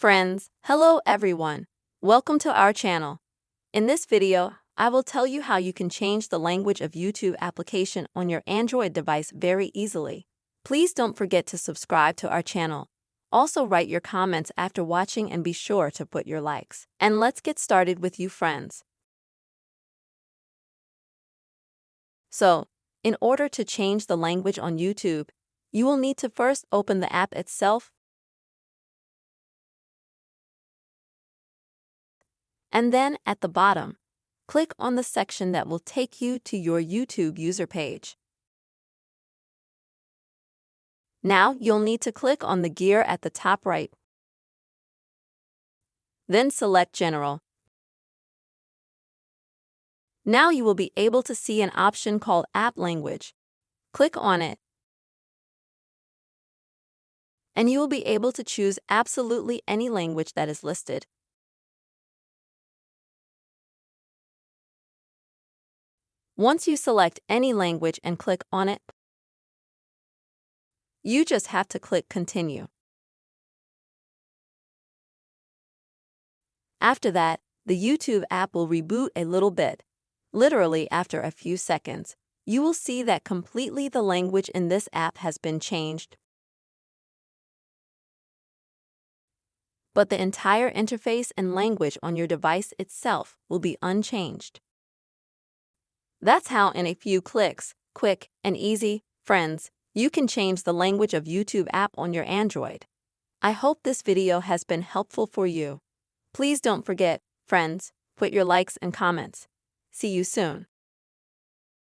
Friends, hello everyone. Welcome to our channel. In this video, I will tell you how you can change the language of YouTube application on your Android device very easily. Please don't forget to subscribe to our channel. Also write your comments after watching and be sure to put your likes. And let's get started with you friends. So, in order to change the language on YouTube, you will need to first open the app itself, and then at the bottom, click on the section that will take you to your YouTube user page. Now you'll need to click on the gear at the top right. Then select General. Now you will be able to see an option called App Language. Click on it, and you will be able to choose absolutely any language that is listed. Once you select any language and click on it, you just have to click Continue. After that, the YouTube app will reboot a little bit. Literally after a few seconds, you will see that completely the language in this app has been changed, but the entire interface and language on your device itself will be unchanged. That's how in a few clicks, quick and easy, friends, you can change the language of YouTube app on your Android. I hope this video has been helpful for you. Please don't forget, friends, put your likes and comments. See you soon.